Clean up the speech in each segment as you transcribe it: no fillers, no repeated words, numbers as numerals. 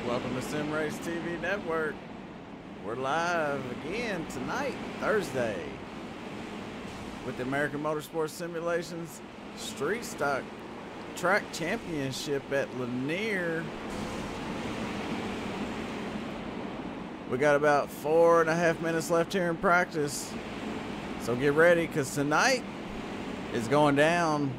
Welcome to SRTV Network. We're live again tonight, Thursday, with the American Motorsports Simulations Street Stock Track Championship at Lanier. We got about 4.5 minutes left here in practice, so get ready because tonight is going down.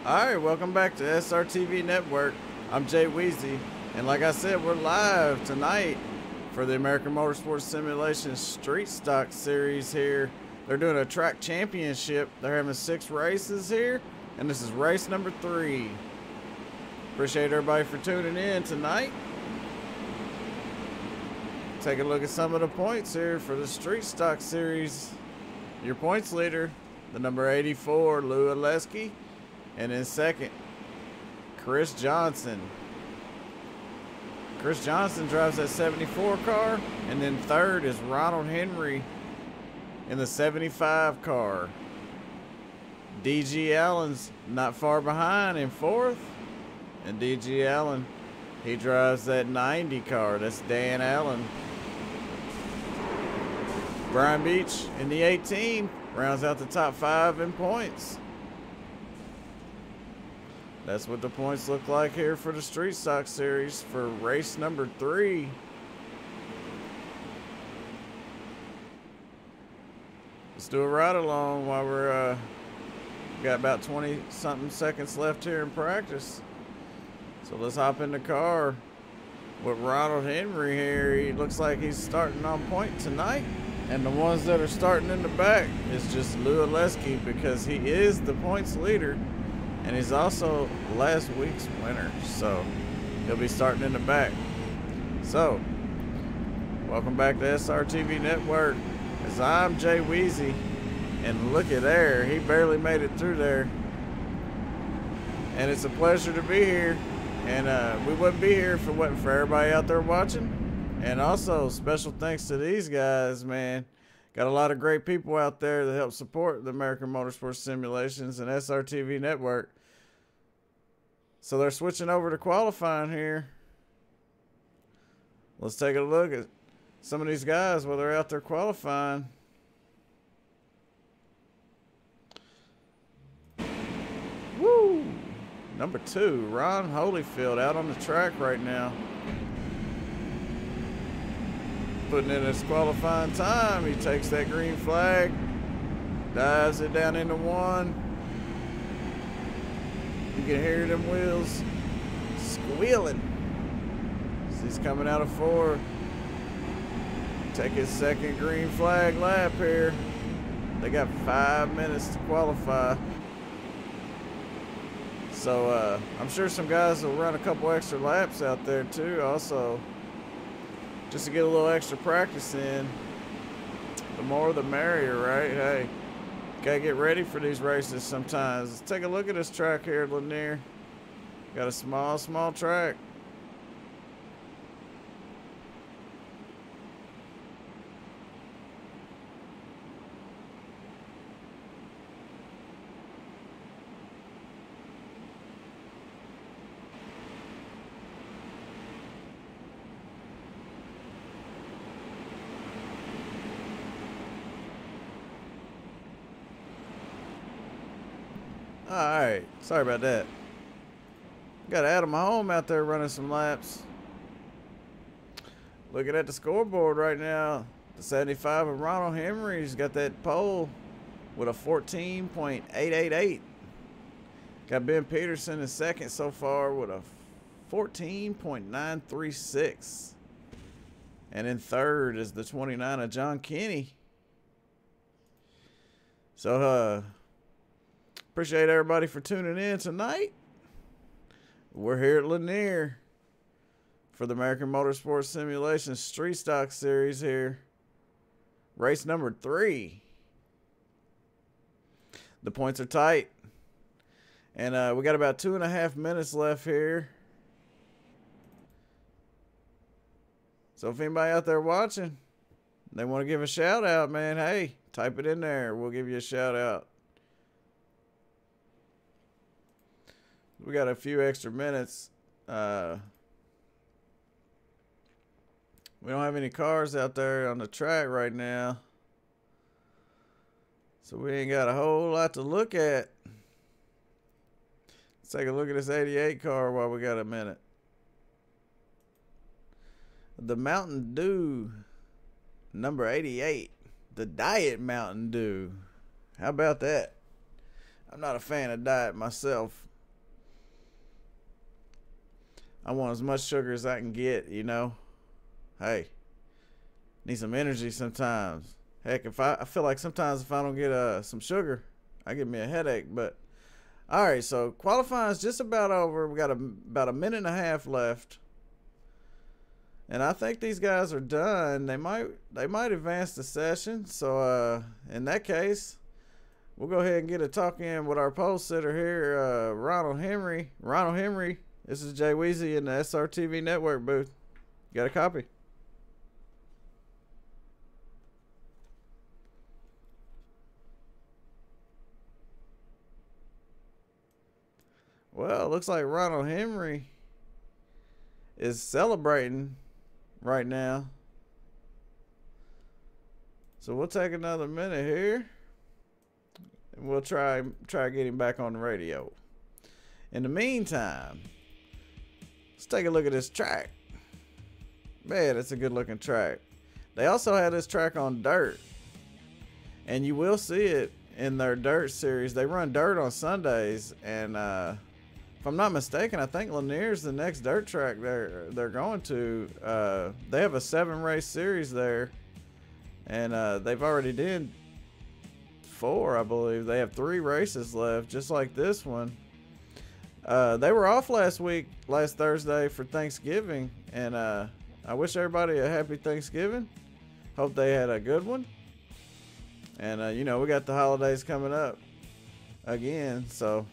Alright, welcome back to SRTV Network. I'm Jay Weezy, and like I said, we're live tonight for the American Motorsports Simulation Street Stock Series here. They're doing a track championship. They're having 6 races here, and this is race number 3. Appreciate everybody for tuning in tonight. Take a look at some of the points here for the Street Stock Series. Your points leader, the number 84, Lou Aleski. And in second, Chris Johnson. Chris Johnson drives that 74 car. And then third is Ronald Henry in the 75 car. DG Allen's not far behind in fourth. And DG Allen, he drives that 90 car. That's Dan Allen. Brian Beach in the 18 rounds out the top 5 in points. That's what the points look like here for the Street Stock Series for race number 3. Let's do a ride along while we're got about 20-something seconds left here in practice. So let's hop in the car with Ronald Henry here. He looks like he's starting on point tonight. And the ones that are starting in the back is just Lou Aleski because he is the points leader. And he's also last week's winner, so he'll be starting in the back. So, welcome back to SRTV Network. As I'm Jay Weezy, and look at there, he barely made it through there. And it's a pleasure to be here. And we wouldn't be here if it wasn't for everybody out there watching. And also, special thanks to these guys, man. Got a lot of great people out there that help support the American Motorsports Simulations and SRTV Network. So they're switching over to qualifying here. Let's take a look at some of these guys while they're out there qualifying. Woo! Number 2, Ron Holyfield out on the track right now. Putting in his qualifying time. He takes that green flag, dives it down into 1. You can hear them wheels squealing. So he's coming out of 4. Take his second green flag lap here. They got 5 minutes to qualify. So I'm sure some guys will run a couple extra laps out there too also, just to get a little extra practice in. The more the merrier, right? Hey, gotta get ready for these races sometimes. Let's take a look at this track here at Lanier. Got a small track. Alright, sorry about that. Got Adam Home out there running some laps. Looking at the scoreboard right now, the 75 of Ronald Henry's got that pole with a 14.888. Got Ben Peterson in second so far with a 14.936. And in third is the 29 of John Kinney. So, appreciate everybody for tuning in tonight. We're here at Lanier for the American Motorsports Simulation Street Stock Series here. Race number 3. The points are tight. And we got about 2.5 minutes left here. So if anybody out there watching, they want to give a shout out, man, hey, type it in there. We'll give you a shout out. We got a few extra minutes. We don't have any cars out there on the track right now, so we ain't got a whole lot to look at. Let's take a look at this 88 car while we got a minute. The Mountain Dew, number 88. The Diet Mountain Dew. How about that? I'm not a fan of diet myself. I want as much sugar as I can get, you know. Hey, need some energy sometimes. Heck, if I feel like sometimes if I don't get some sugar, I get me a headache. But all right, so qualifying's just about over. We got about a minute and a half left, and I think these guys are done. They might advance the session. So in that case, we'll go ahead and get a talk in with our pole sitter here, Ronald Henry. Ronald Henry. This is Jay Weezy in the SRTV Network booth. Got a copy? Well, it looks like Ronald Henry is celebrating right now. So we'll take another minute here, and we'll try to get him back on the radio. In the meantime, let's take a look at this track. Man, it's a good looking track. They also had this track on dirt, and you will see it in their dirt series. They run dirt on Sundays, and if I'm not mistaken, I think Lanier's the next dirt track they're going to. They have a 7-race series there, and they've already did 4, I believe. They have 3 races left, just like this one. They were off last Thursday for Thanksgiving, and I wish everybody a happy Thanksgiving. Hope they had a good one. And you know, we got the holidays coming up again, so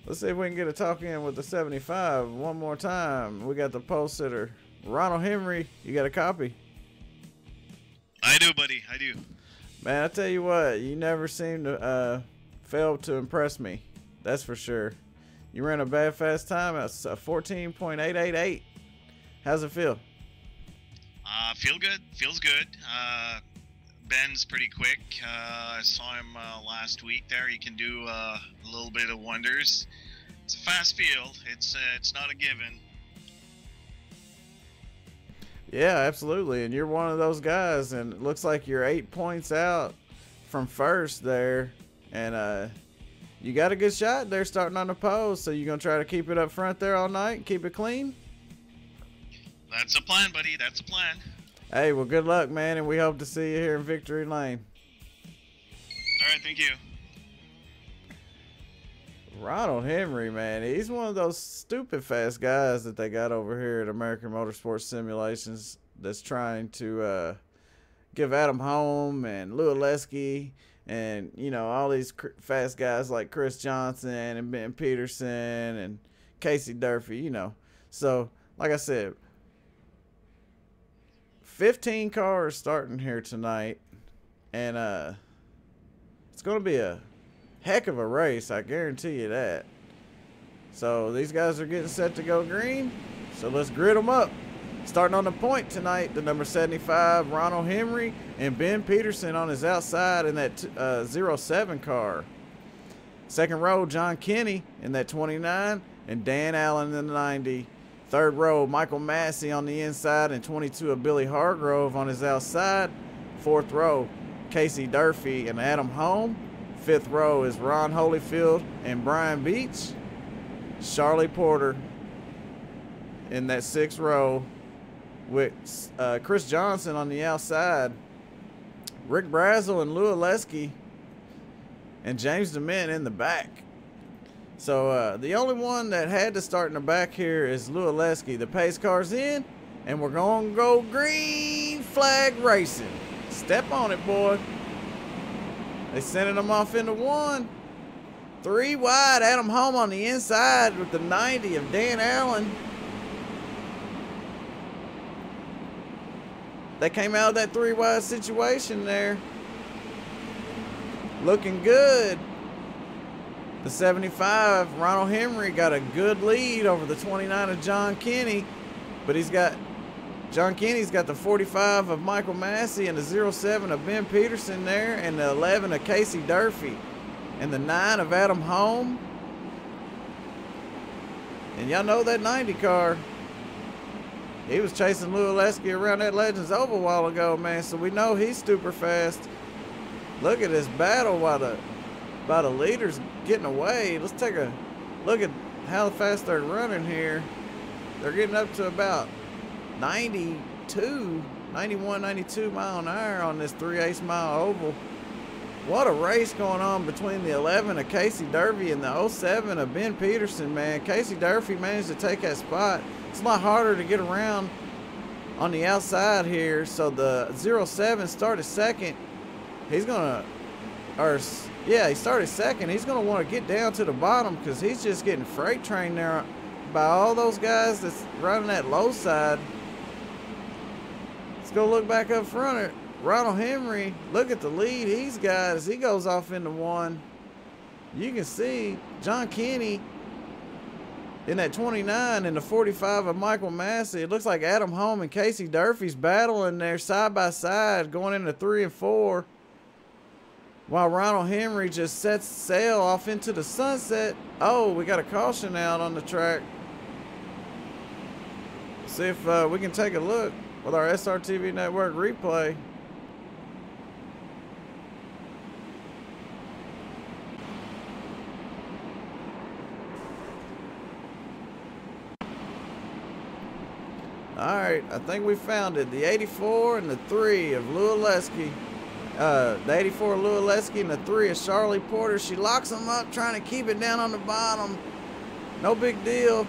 Let's see if we can get a talk in with the 75 one more time. We got the pole sitter, Ronald Henry. You got a copy? I do, buddy. I do. Man, I tell you what, you never seem to fail to impress me. That's for sure. You ran a bad fast time at 14.888. How's it feel? Feel good. Feels good. Ben's pretty quick. I saw him last week there. He can do a little bit of wonders. It's a fast field. It's not a given. Yeah, absolutely. And you're one of those guys, and it looks like you're 8 points out from first there. And you got a good shot there starting on the pole, so you're going to try to keep it up front there all night and keep it clean? That's a plan, buddy. That's a plan. Hey, well, good luck, man, and we hope to see you here in Victory Lane. All right, thank you. Ronald Henry, man, he's one of those stupid fast guys that they got over here at American Motorsports Simulations that's trying to give Adam Holm and Lou Oleski and, you know, all these fast guys like Chris Johnson and Ben Peterson and Casey Durfee, you know. So, like I said, 15 cars starting here tonight, and it's going to be a heck of a race, I guarantee you that. So these guys are getting set to go green, so let's grid them up. Starting on the point tonight, the number 75, Ronald Henry, and Ben Peterson on his outside in that 07 car. Second row, John Kinney in that 29, and Dan Allen in the 90. Third row, Michael Massey on the inside, and 22 of Billy Hargrove on his outside. Fourth row, Casey Durfee and Adam Holm. Fifth row is Ron Holyfield and Brian Beach. Charlie Porter in that sixth row with Chris Johnson on the outside. Rick Brazel and Lou Oleski and James DeMint in the back. So the only one that had to start in the back here is Lou Oleski. The pace car's in, and we're going to go green flag racing. Step on it, boy. They sending them off into one. 3 wide, Adam Holm on the inside with the 90 of Dan Allen. They came out of that 3 wide situation there. Looking good. The 75, Ronald Henry, got a good lead over the 29 of John Kinney, but John Kinney's got the 45 of Michael Massey and the 07 of Ben Peterson there, and the 11 of Casey Durfee, and the 9 of Adam Holm. And y'all know that 90 car, he was chasing Lou Oleski around that Legends Oval a while ago, man, so we know he's super fast. Look at this battle while the leaders getting away. Let's take a look at how fast they're running here. They're getting up to about 91, 92 mile an hour on this 3/8 mile oval. What a race going on between the 11 of Casey Durfee and the 07 of Ben Peterson, man. Casey Durfee managed to take that spot. It's a lot harder to get around on the outside here. So the 07 started second. He's gonna, he started second. He's going to want to get down to the bottom because he's just getting freight trained there by all those guys that's running that low side. Let's go look back up front. Ronald Henry, look at the lead he's got as he goes off into one. You can see John Kinney in that 29 and the 45 of Michael Massey. It looks like Adam Holm and Casey Durfee's battling there side by side going into 3 and 4. While Ronald Henry just sets sail off into the sunset. Oh, we got a caution out on the track. See if we can take a look with our SRTV Network replay. All right, I think we found it. The 84 and the 3 of Lou Oleski. The 84 of Lou Oleski and the 3 of Charlie Porter. She locks them up, trying to keep it down on the bottom. No big deal.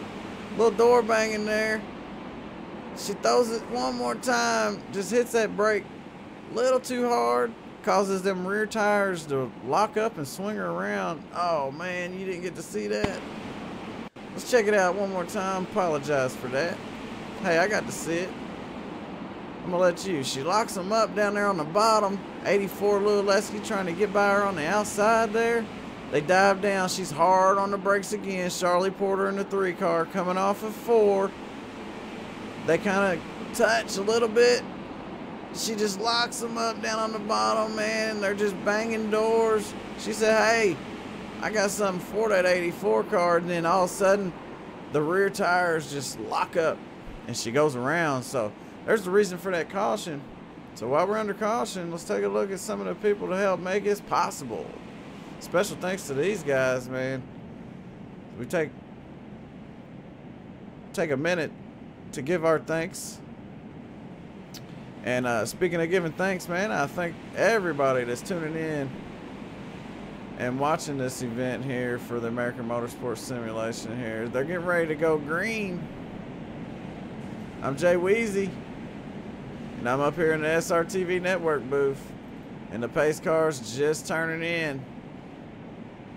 Little door banging there. She throws it one more time. Just hits that brake a little too hard. causes them rear tires to lock up and swing her around. Oh man, you didn't get to see that. Let's check it out one more time. Apologize for that. Hey, I got to see it. I'm gonna let you. She locks them up down there on the bottom. 84 Luleski trying to get by her on the outside there. They dive down. She's hard on the brakes again. Charlie Porter in the 3 car coming off of 4. They kind of touch a little bit. She just locks them up down on the bottom, man. They're just banging doors. She said, hey, I got something for that 84 car. And then all of a sudden, the rear tires just lock up and she goes around. So there's the reason for that caution. So while we're under caution, let's take a look at some of the people to help make this possible. Special thanks to these guys, man. We take a minute to give our thanks. And speaking of giving thanks, man, I thank everybody that's tuning in and watching this event here for the American Motorsports Simulation here. They're getting ready to go green. I'm Jay Weezy, and I'm up here in the SRTV Network booth, and the pace car's just turning in.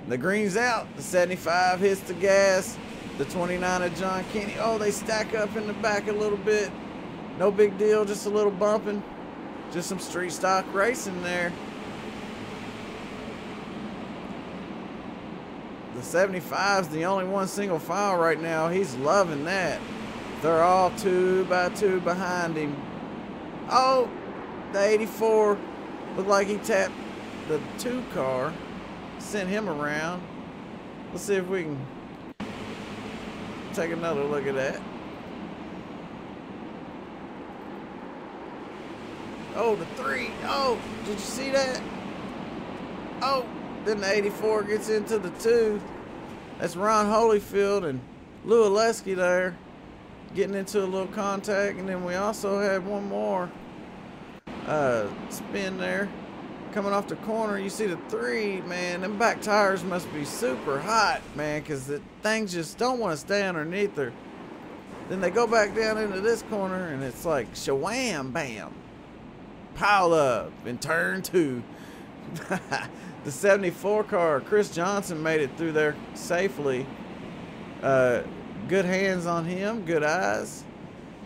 The green's out. The 75 hits the gas. The 29 of John Kenny. Oh, they stack up in the back a little bit. No big deal, just a little bumping. Just some street stock racing there. The 75's the only one single file right now. He's loving that. They're all 2 by 2 behind him. Oh, the 84 looked like he tapped the 2 car. Sent him around. Let's see if we can take another look at that. Oh, the 3. Oh, did you see that? Oh, then the 84 gets into the 2. That's Ron Holyfield and Luleski there getting into a little contact. And then we also had one more spin there. Coming off the corner, you see the 3, man. Them back tires must be super hot, man, because the things just don't want to stay underneath her. Then they go back down into this corner, and it's like shawam, bam. Pile up in turn 2. The 74 car, Chris Johnson made it through there safely. Good hands on him, good eyes.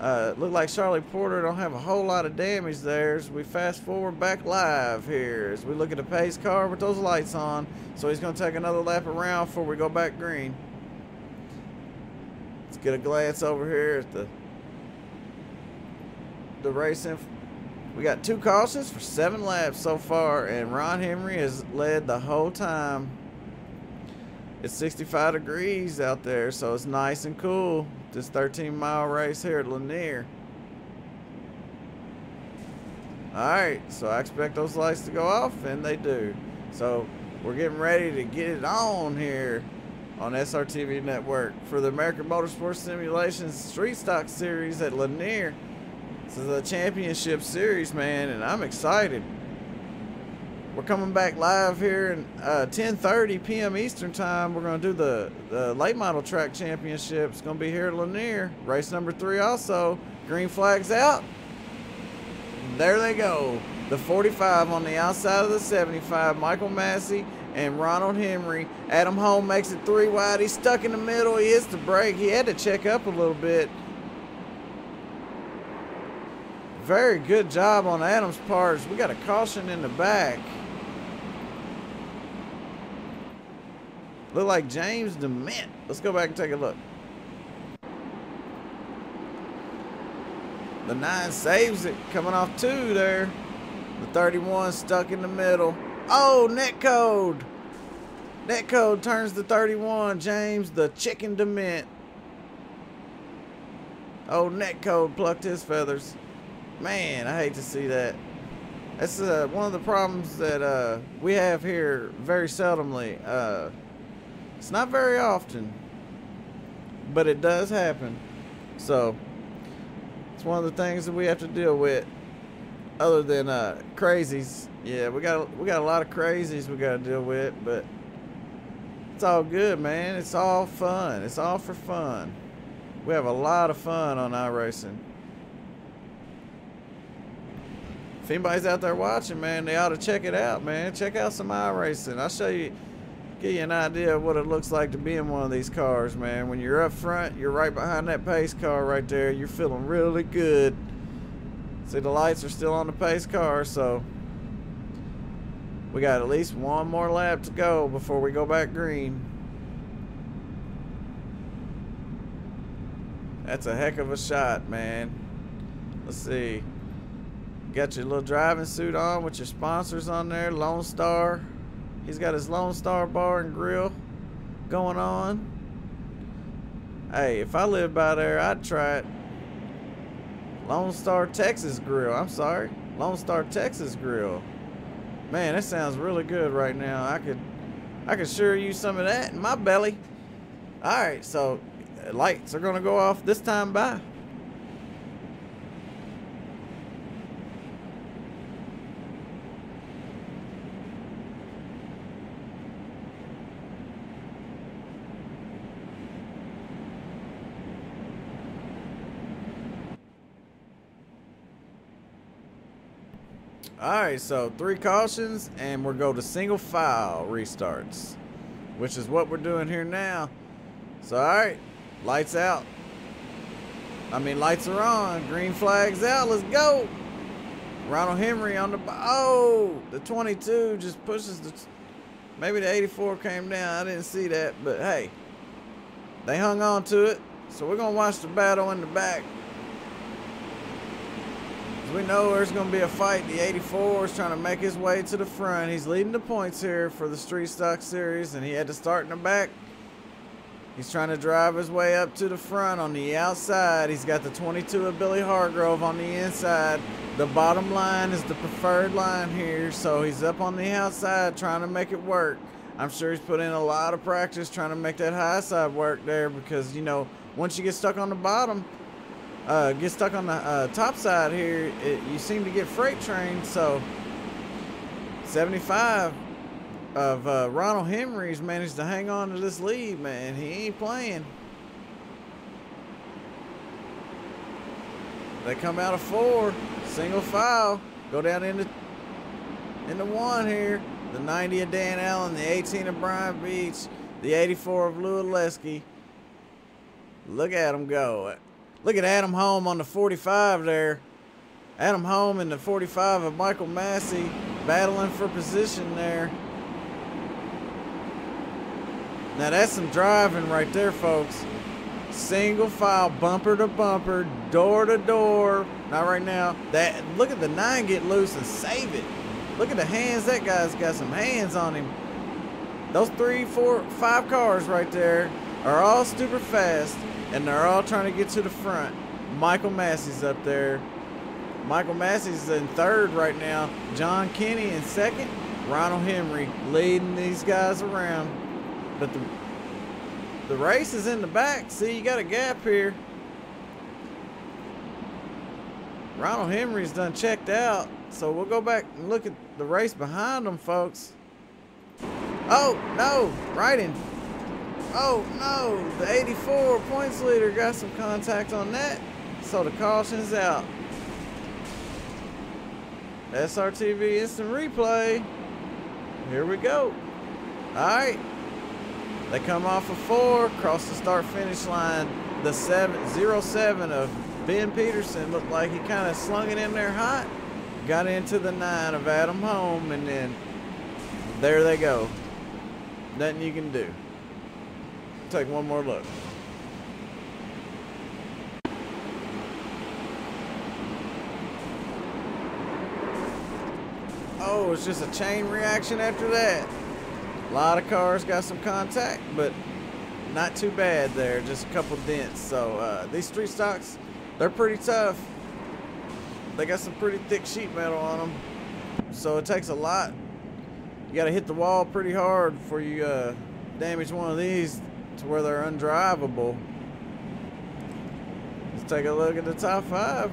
Look like Charlie Porter don't have a whole lot of damage there as we fast forward back live here as we look at the pace car with those lights on. So he's going to take another lap around before we go back green. Let's get a glance over here at the racing. We got 2 cautions for 7 laps so far, and Ron Henry has led the whole time. It's 65 degrees out there, so it's nice and cool. This 13-mile race here at Lanier. Alright, so I expect those lights to go off, and they do. So we're getting ready to get it on here on SRTV Network for the American Motorsports Simulation Street Stock Series at Lanier. This is a championship series, man, and I'm excited. We're coming back live here at 10:30 p.m. Eastern Time. We're going to do the late model track championship. It's going to be here at Lanier. Race number 3 also. Green flag's out. There they go. The 45 on the outside of the 75. Michael Massey and Ronald Henry. Adam Holm makes it 3 wide. He's stuck in the middle. He hits the brake. He had to check up a little bit. Very good job on Adam's part. We got a caution in the back. Look like James DeMint. Let's go back and take a look. The 9 saves it, coming off 2 there. The 31 stuck in the middle. Oh, netcode. Netcode turns the 31. James the Chicken DeMint. Oh, netcode plucked his feathers. Man, I hate to see that. That's one of the problems that we have here very seldomly. It's not very often, but it does happen. So it's one of the things that we have to deal with. Other than crazies, yeah, we got a lot of crazies we got to deal with, but it's all good, man. It's all fun. It's all for fun. We have a lot of fun on iRacing. if anybody's out there watching, man, they ought to check it out, man. Check out some Iracing. I'll show you, give you an idea of what it looks like to be in one of these cars, man. When you're up front, you're right behind that pace car right there. You're feeling really good. See, the lights are still on the pace car, so we got at least one more lap to go before we go back green. That's a heck of a shot, man. Let's see. Got your little driving suit on with your sponsors on there. Lone Star. He's got his Lone Star bar and grill going on. Hey, if I lived by there, I'd try it. Lone Star Texas Grill. I'm sorry. Lone Star Texas Grill. Man, that sounds really good right now. I could sure use some of that in my belly. Alright, so lights are gonna go off this time by. Alright, so 3 cautions and we'll go to single file restarts, which is what we're doing here now. So alright, lights out. Lights are on. Green flag's out. Let's go. Ronald Henry on the, oh, the 22 just pushes the, maybe the 84 came down. I didn't see that, but hey, they hung on to it. So we're going to watch the battle in the back. We know there's going to be a fight. The 84 is trying to make his way to the front. He's leading the points here for the Street Stock Series, and he had to start in the back. He's trying to drive his way up to the front on the outside. He's got the 22 of Billy Hargrove on the inside. The bottom line is the preferred line here, so he's up on the outside trying to make it work. I'm sure he's put in a lot of practice trying to make that high side work there because, you know, once you get stuck on the bottom, get stuck on the top side here, you seem to get freight trained. So 75 of Ronald Henry's managed to hang on to this lead, man. He ain't playing. They come out of 4, single file, go down into 1 here. The 90 of Dan Allen, the 18 of Brian Beach, the 84 of Lou Oleski. Look at him go. Look at Adam Holm on the 45 there. Adam Holm in the 45 of Michael Massey battling for position there. Now that's some driving right there, folks. Single file, bumper to bumper, door to door. Not right now. That, look at the 9 get loose and save it. Look at the hands. That guy's got some hands on him. Those 3, 4, 5 cars right there are all super fast, and they're all trying to get to the front. Michael Massey's up there. Michael Massey's in 3rd right now. John Kenny in 2nd. Ronald Henry leading these guys around. But the race is in the back. See, you got a gap here. Ronald Henry's done checked out. So we'll go back and look at the race behind them, folks. Oh, no. Right in. Oh, no. The 84 points leader got some contact on that. So the caution's out. SRTV instant replay. Here we go. All right. They come off of 4, cross the start-finish line. The 07 of Ben Peterson looked like he kind of slung it in there hot. Got into the 9 of Adam Holm, and then there they go. Nothing you can do. Take one more look. Oh, it's just a chain reaction after that. A lot of cars got some contact, but not too bad there. Just a couple dents. So these street stocks, they're pretty tough. They got some pretty thick sheet metal on them. So it takes a lot. You got to hit the wall pretty hard before you damage one of these to where they're undrivable. Let's take a look at the top 5.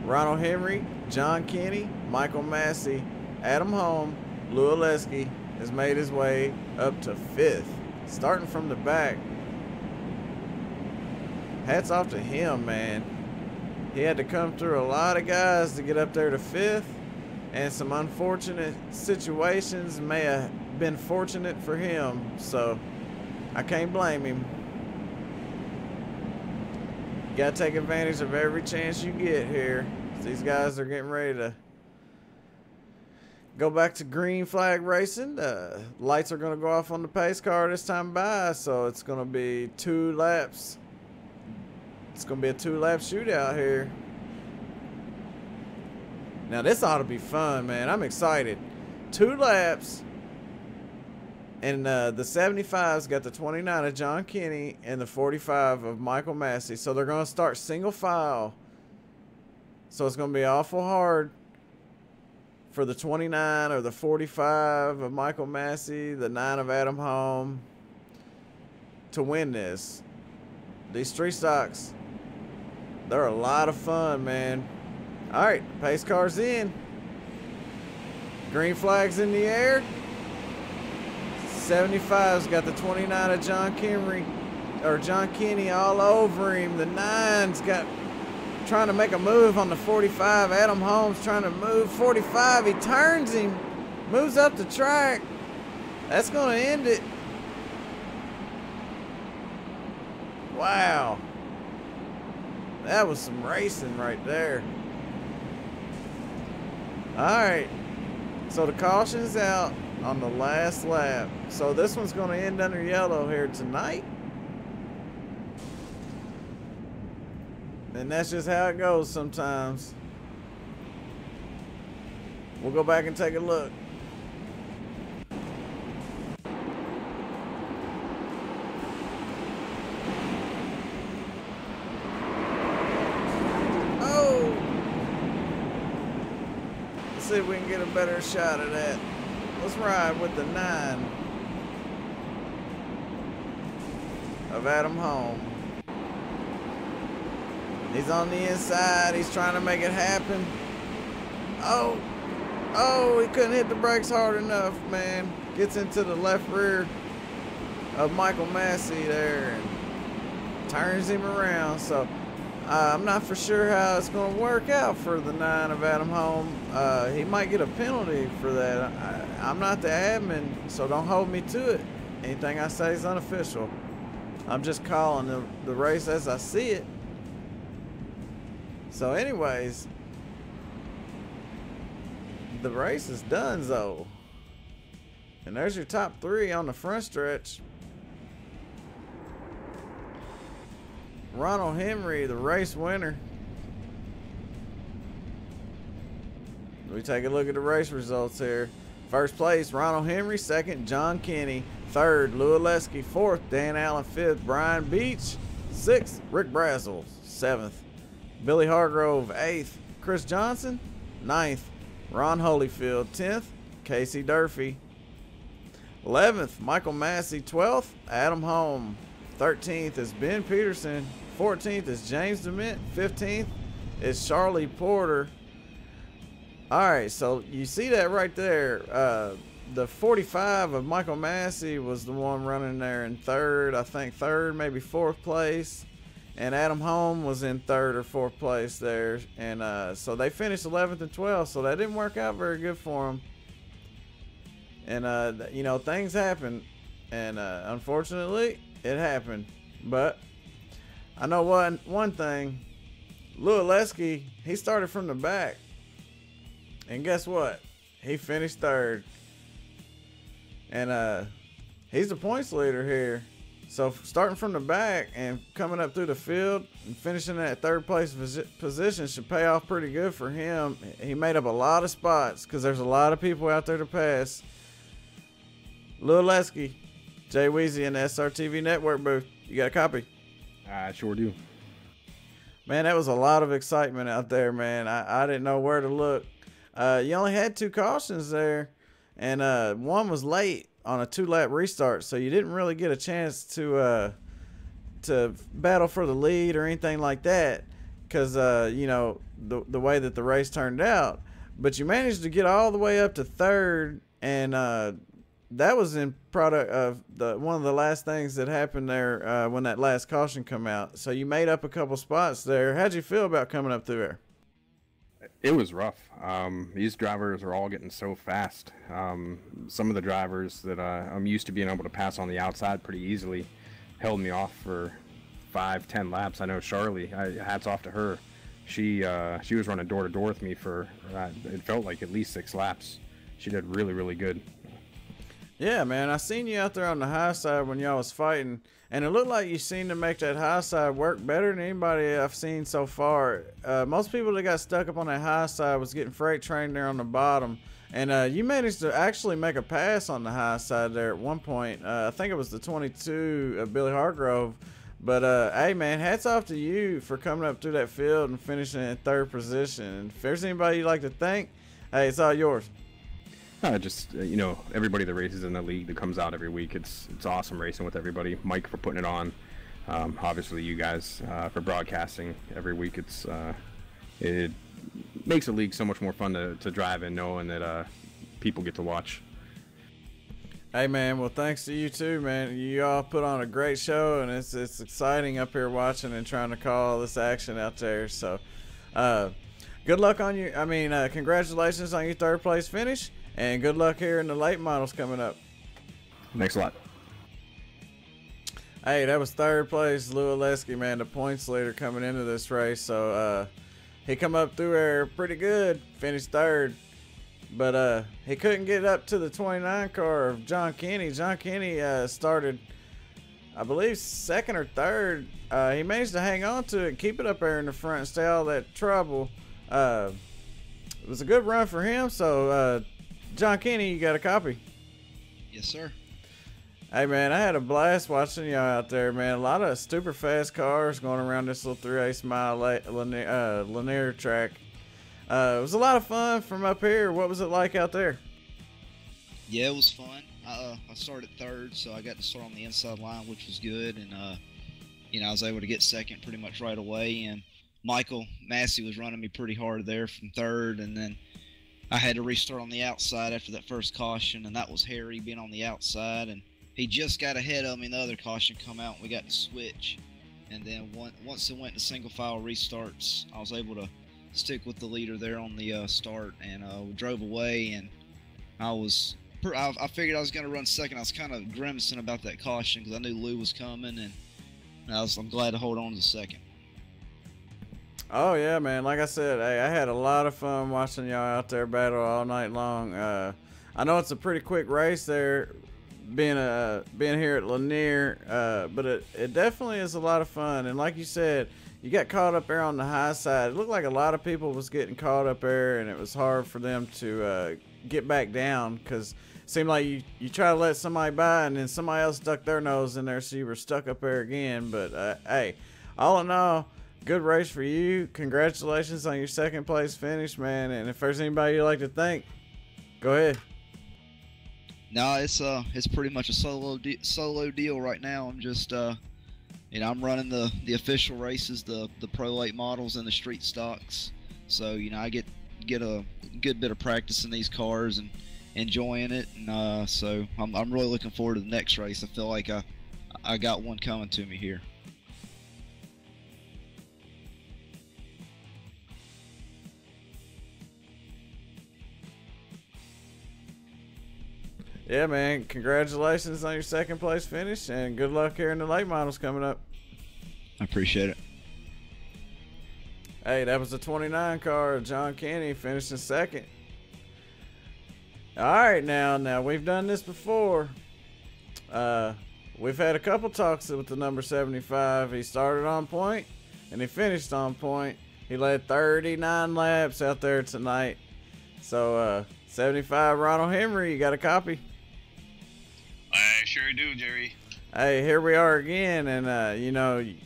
Ronald Henry, John Kenny, Michael Massey, Adam Holm, Lou Oleski has made his way up to 5th. Starting from the back. Hats off to him, man. He had to come through a lot of guys to get up there to 5th, and some unfortunate situations may have been fortunate for him, so I can't blame him. You gotta take advantage of every chance you get here. These guys are getting ready to go back to green flag racing. Lights are going to go off on the pace car this time by, so it's going to be 2 laps. It's going to be a 2-lap shootout here. Now this ought to be fun, man. I'm excited. 2 laps, and the 75's got the 29 of John Kenny and the 45 of Michael Massey. So they're going to start single file. So it's going to be awful hard for the 29 or the 45 of Michael Massey, the 9 of Adam Holm, to win this. These 3 stocks, they're a lot of fun, man. All right, pace car's in. Green flag's in the air. 75's got the 29 of John Kenny all over him. The 9's got trying to make a move on the 45. Adam Holmes trying to move 45. He turns him, moves up the track. That's going to end it. Wow. That was some racing right there. All right. So the caution's out on the last lap. So this one's going to end under yellow here tonight. And that's just how it goes sometimes. We'll go back and take a look. Oh! Let's see if we can get a better shot of that. Let's ride with the 9 of Adam Holm. He's on the inside. He's trying to make it happen. Oh, he couldn't hit the brakes hard enough, man. Gets into the left rear of Michael Massey there and turns him around. So I'm not for sure how it's going to work out for the 9 of Adam Holm. He might get a penalty for that. I'm not the admin, so don't hold me to it. Anything I say is unofficial. I'm just calling the race as I see it. So anyways, the race is done, though. And there's your top 3 on the front stretch. Ronald Henry, the race winner. We take a look at the race results here. First place, Ronald Henry. Second, John Kenny. Third, Lou Oleski. Fourth, Dan Allen. Fifth, Brian Beach. Sixth, Rick Brazel. Seventh, Billy Hargrove. 8th, Chris Johnson. 9th, Ron Holyfield. 10th, Casey Durfee. 11th, Michael Massey. 12th, Adam Holm. 13th is Ben Peterson. 14th is James DeMint. 15th is Charlie Porter. All right, so you see that right there. The 45 of Michael Massey was the one running there in third. I think third, maybe fourth place. And Adam Holm was in third or fourth place there. And so they finished 11th and 12th. So that didn't work out very good for them. And, you know, things happen. And unfortunately, it happened. But I know one thing. Lou Oleski, he started from the back. And guess what? He finished third. And he's the points leader here. So starting from the back and coming up through the field and finishing at third place position should pay off pretty good for him. He made up a lot of spots because there's a lot of people out there to pass. Lou Oleski, Jay Weezy in the SRTV Network booth. You got a copy? I sure do. Man, that was a lot of excitement out there, man. I didn't know where to look. You only had 2 cautions there, and one was late on a 2-lap restart, so you didn't really get a chance to battle for the lead or anything like that because, you know, the way that the race turned out. But you managed to get all the way up to third, and that was in product of one of the last things that happened there when that last caution come out. So you made up a couple spots there. How'd you feel about coming up through there? It was rough. These drivers are all getting so fast. Some of the drivers that I'm used to being able to pass on the outside pretty easily held me off for 5-10 laps. I know Charlie, hats off to her. She was running door to door with me for it felt like at least 6 laps. She did really, really good. Yeah, man, I seen you out there on the high side when y'all was fighting, and it looked like you seemed to make that high side work better than anybody I've seen so far. Most people that got stuck up on that high side was getting freight trained there on the bottom, and you managed to actually make a pass on the high side there at one point. I think it was the 22 of Billy Hargrove. But, hey, man, hats off to you for coming up through that field and finishing in 3rd position. And if there's anybody you'd like to thank, hey, it's all yours. Just, you know, everybody that races in the league that comes out every week. It's awesome racing with everybody. Mike for putting it on. Obviously, you guys for broadcasting every week. It makes the league so much more fun to drive in, knowing that people get to watch. Hey, man, well, thanks to you too, man. You all put on a great show, and it's exciting up here watching and trying to call all this action out there. So, good luck on you. Congratulations on your 3rd place finish, and good luck here in the late models coming up. Thanks a lot. Hey, that was 3rd place, Lou Oleski, man, the points leader coming into this race. So, he come up through there pretty good, finished 3rd. But he couldn't get up to the 29 car of John Kenny. John Kenny started, I believe, 2nd or 3rd. He managed to hang on to it, keep it up there in the front, and stay all that trouble. It was a good run for him. So, John Kenny, you got a copy? Yes, sir. Hey, man, I had a blast watching y'all out there, man. A lot of super fast cars going around this little 3/8 mile Lanier track. It was a lot of fun from up here. What was it like out there? Yeah, it was fun. I started 3rd, so I got to start on the inside line, which was good. And, I was able to get 2nd pretty much right away. And Michael Massey was running me pretty hard there from 3rd. And then I had to restart on the outside after that first caution. And that was Harry being on the outside. And he just got ahead of me, and the other caution come out, and we got to switch. And then once it went to single file restarts, I was able to stick with the leader there on the start, and we drove away, and I figured I was going to run 2nd. I was kind of grimacing about that caution because I knew Lou was coming, and I'm glad to hold on to 2nd. Oh yeah, man, like I said, hey, I had a lot of fun watching y'all out there battle all night long. I know it's a pretty quick race there, being here at Lanier, but it definitely is a lot of fun. And like you said, you got caught up there on the high side. It looked like a lot of people was getting caught up there, and it was hard for them to get back down because it seemed like you try to let somebody by, and then somebody else stuck their nose in there, so you were stuck up there again. But, hey, all in all, good race for you. Congratulations on your 2nd place finish, man. And if there's anybody you'd like to thank, go ahead. No, it's pretty much a solo deal right now. I'm just I'm running the official races, the Pro Late models, and the street stocks. So I get a good bit of practice in these cars and enjoying it. And so I'm really looking forward to the next race. I feel like I got one coming to me here. Yeah, man, congratulations on your 2nd place finish, and good luck here in the late models coming up. I appreciate it. Hey, that was the 29 car. John Kenny finishing 2nd. All right, now we've done this before. We've had a couple talks with the number 75. He started on point, and he finished on point. He led 39 laps out there tonight. So, 75 Ronald Henry, you got a copy? I sure do, Jerry. Hey, here we are again, and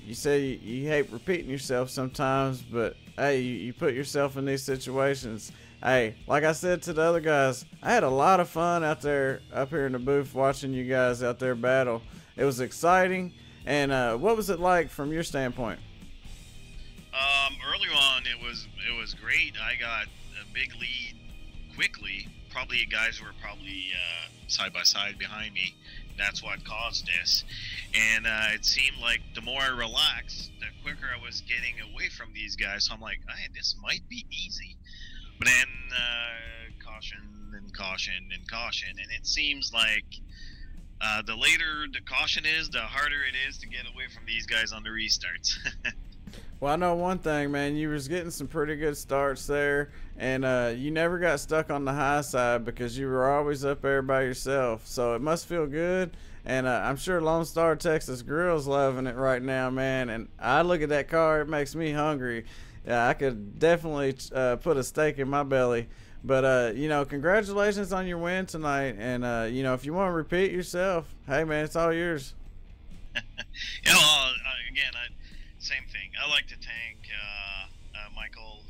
you say you hate repeating yourself sometimes, but hey, you put yourself in these situations. Hey, like I said to the other guys, I had a lot of fun out there, up here in the booth, watching you guys out there battle. It was exciting, and what was it like from your standpoint? Early on, it was great. I got a big lead quickly probably guys were probably side by side behind me. That's what caused this. And it seemed like the more I relaxed, the quicker I was getting away from these guys. So I'm like, hey, this might be easy. But then caution and caution and caution. And it seems like the later the caution is, the harder it is to get away from these guys on the restarts. Well, I know one thing, man. You was getting some pretty good starts there, and you never got stuck on the high side because you were always up there by yourself. So it must feel good, and I'm sure Lone Star Texas Grill's loving it right now, man. And I look at that car, it makes me hungry. I could definitely put a steak in my belly. But, you know, congratulations on your win tonight. And, you know, if you want to repeat yourself, hey, man, it's all yours. You know, again, same thing. I like to thank Michael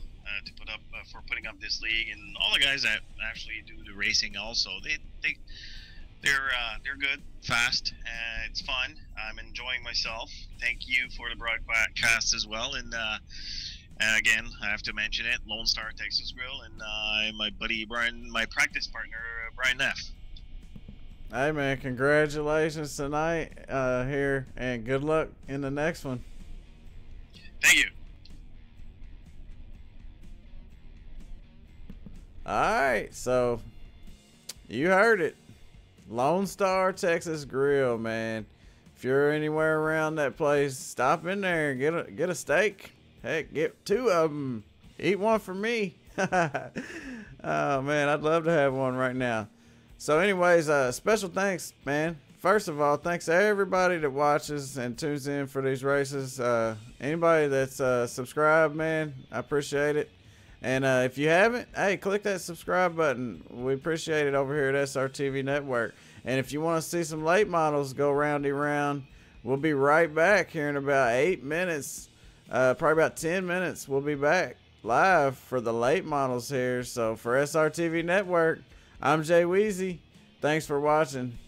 for putting up this league, and all the guys that actually do the racing. Also, they're good, fast. It's fun. I'm enjoying myself. Thank you for the broadcast as well. And again, I have to mention it: Lone Star Texas Grill and my buddy Brian, my practice partner Brian Neff. Hey, man, congratulations tonight here, and good luck in the next one. Thank you. All right, so you heard it. Lone Star Texas Grill, man. If you're anywhere around that place, stop in there and get a steak. Heck, get 2 of them. Eat one for me. Oh, man, I'd love to have one right now. So anyways, special thanks, man. First of all, thanks to everybody that watches and tunes in for these races. Anybody that's subscribed, man, I appreciate it. And if you haven't, hey, click that subscribe button. We appreciate it over here at SRTV Network. And if you want to see some late models go roundy round, we'll be right back here in about 8 minutes. Probably about 10 minutes. We'll be back live for the late models here. So for SRTV Network, I'm Jay Weezy. Thanks for watching.